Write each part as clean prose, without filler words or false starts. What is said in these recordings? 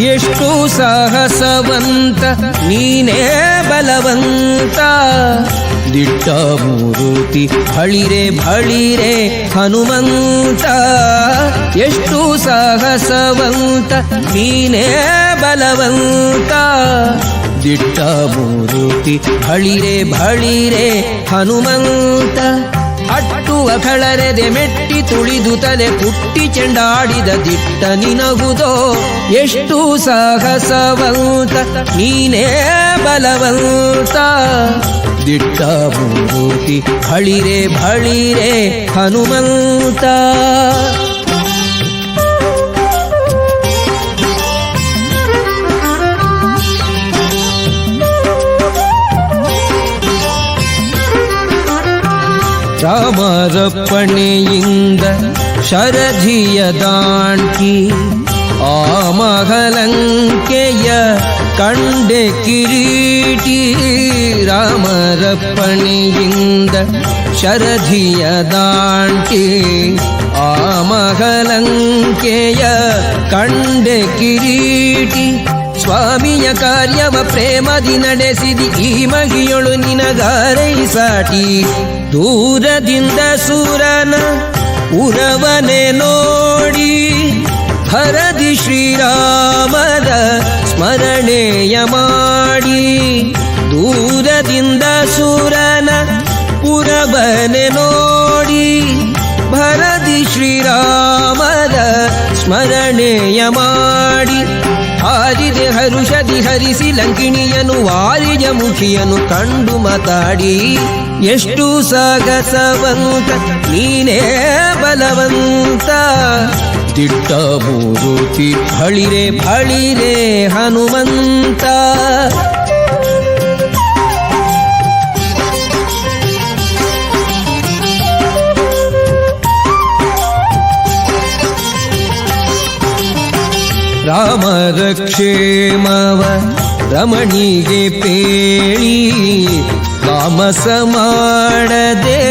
ಎಷ್ಟು ಸಾಹಸವಂತ ನೀನೇ ಬಲವಂತ. ದಿಟ್ಟ ಮೂರುತಿ ಭಳಿರೆ ಭಳಿರೆ ಹನುಮಂತ. ಎಷ್ಟು ಸಾಹಸವಂತ ನೀನೇ ಬಲವಂತ. ದಿಟ್ಟ ಮೂರುತಿ ಭಳಿರೆ ಭಳಿರೆ ಹನುಮಂತ. ಅಟ್ಟುವ ಕಳರೆದೆ ಮೆಟ್ಟಿ ತುಳಿದು ತಲೆ ಕುಟ್ಟಿ ಚೆಂಡಾಡಿದ ದಿಟ್ಟ ನಿನಗುದೋ. ಎಷ್ಟು ಸಾಹಸವಂತ ನೀನೇ ಬಲವಂತ. ದಿಟ್ಟ ಮೂರುತಿ ಭಳಿರೆ ಭಳಿರೆ ಹನುಮಂತ. ರಾಮರಪ್ಪಣೆಯಿಂದ ಶರಧಿಯ ದಾಂಟಿ ಆ ಮಹಲಂಕೆಯ ಕಂಡೆ ಕಿರೀಟಿ. ರಾಮರಪ್ಪಣೆಯಿಂದ ಶರಧಿಯ ದಾಂಟಿ ಆ ಮಹಲಂಕೆಯ ಕಂಡೆ ಕಿರೀಟಿ. ಸ್ವಾಮಿಯ ಕಾರ್ಯವ ಪ್ರೇಮದಿ ನಡೆಸಿದಿ ಈ ಮಗಿಯೊಳು ನಿನಗಾರೈ ಸಾಟಿ. ದೂರದಿಂದ ಸೂರನ ಉರವನೆ ನೋಡಿ ಹರದಿ ಶ್ರೀರಾಮದ ಸ್ಮರಣೆಯ ಮಾಡಿ. ದೂರದಿಂದ ಸೂರನ ಉರವನೆ ನೋಡಿ ಭರದಿ ಶ್ರೀರಾಮದ ಸ್ಮರಣೆಯ ಮಾಡಿ. ಹಾರಿದೆ ಹರುಷದಿ ಹರಿಸಿ ಲಂಕಿಣಿಯನು ವಾರಿಜ ಮುಖಿಯನು ಕಂಡು ಮಾತಾಡಿ. ಎಷ್ಟು ಸಾಗಸವಂತ ನೀನೇ ಬಲವಂತ. ದಿಟ್ಟ ಮೂರುತಿ ಭಳಿರೆ ಭಳಿರೆ ಹನುಮಂತ. ರಾಮರ ಕ್ಷೇಮವ ರಮಣಿಗೆ ಪೇಳಿ ತಾಮಸ ಮಾಡದೆ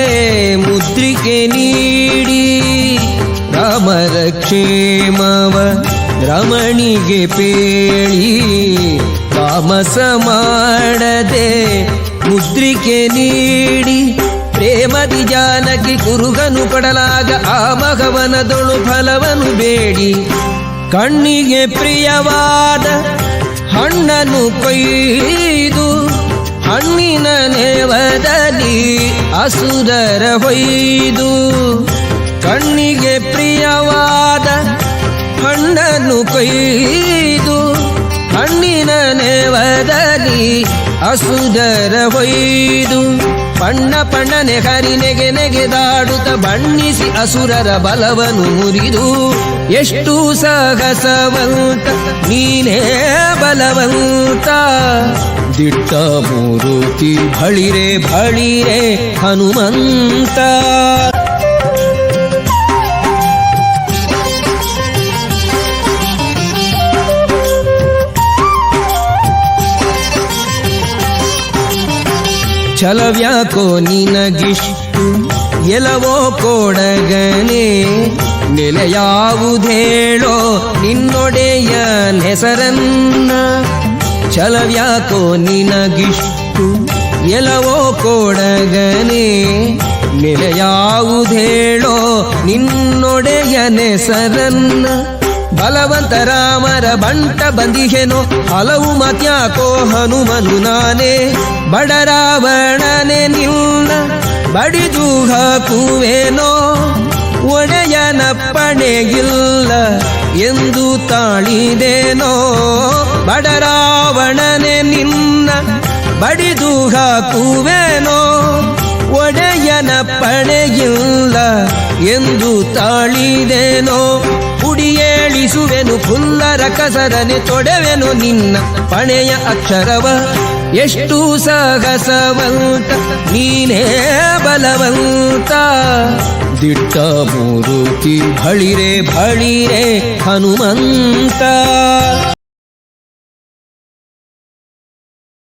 ಮುದ್ರಿಕೆ ನೀಡಿ. ರಾಮರ ಕ್ಷೇಮವ ರಮಣಿಗೆ ಪೇಳಿ ತಾಮಸ ಮಾಡದೆ ಮುದ್ರಿಕೆ ನೀಡಿ. ಪ್ರೇಮದಿ ಜಾನಕಿ ಕುರುಗನು ಪಡಲಾಗ ಆ ಮಗವನದೊಳು ಫಲವನು ಬೇಡಿ. ಕಣ್ಣಿಗೆ ಪ್ರಿಯವಾದ ಹಣ್ಣನ್ನು ಕೊಯ್ದು ಹಣ್ಣಿನ ನೇವದಲ್ಲಿ ಅಸುರರ ಹೊಯ್ದು. ಕಣ್ಣಿಗೆ ಪ್ರಿಯವಾದ ಹಣ್ಣನ್ನು ಕೊಯ್ದು ಹಣ್ಣಿನ ನೇವದಲ್ಲಿ ಅಸುರರ ಹೊಯ್ದು. ಪಣ್ಣ ಪಣ್ಣನೆ ಹರಿ ನೆಗೆ ನೆಗೆದಾಡುತ್ತ ಬಣ್ಣಿಸಿ ಅಸುರರ ಬಲವನು ಮುರಿದು. ಎಷ್ಟು ಸಾಹಸವಂತ ನೀನೇ ಬಲವಂತ. ದಿಟ್ಟ ಮೂರುತಿ ಭಳಿರೆ ಭಳಿರೆ ಹನುಮಂತ. ಛಲವ್ಯಾಕೋ ನಿನಗಿಷ್ಟು ಎಲವೋ ಕೊಡಗನೆ. ನೆಲೆಯಾವುದೇಳೋ ನಿನ್ನೊಡೆಯ ಹೆಸರನ್ನ. ಛಲವ್ಯಾಕೋ ನಿನಗಿಷ್ಟು ಎಲವೋ ಕೊಡಗನೆ. ನೆಲೆಯಾವುದೇಳೋ ನಿನ್ನೊಡೆಯ ಹೆಸರನ್ನ. ಬಲವಂತ ರಾಮರ ಬಂಟ ಬಂದಿಹೆನೋ ಹಲವು ಮತ್ಯಾಕೋ ಹನುಮನು ನಾನೇ. ಬಡರಾವಣನೆ ನಿನ್ನ ಬಡಿದು ಹಾಕುವೇನೋ. ಒಡೆಯನಪ್ಪಣೆಗಿಲ್ಲ ಎಂದು ತಾಳಿದೇನೋ. ಬಡರಾವಣನೆ ನಿನ್ನ ಬಡಿದು ಹಾಕುವೇನೋ. ಒಡೆಯನಪ್ಪಣೆಗಿಲ್ಲ ಎಂದು ತಾಳಿದೇನೋ. ಹುಡಿಯೇಳಿಸುವೆನು ಫುಲ್ಲರ ಕಸರನೆ ತೊಡೆವೆನು ನಿನ್ನ ಪಣೆಯ ಅಕ್ಷರವ. ಎಷ್ಟು ಸಾಹಸವಂತ ನೀನೇ ಬಲವಂತ. ದಿಟ್ಟ ಮೂರುತಿ ಭಳಿರೆ ಭಳಿರೆ ಹನುಮಂತ.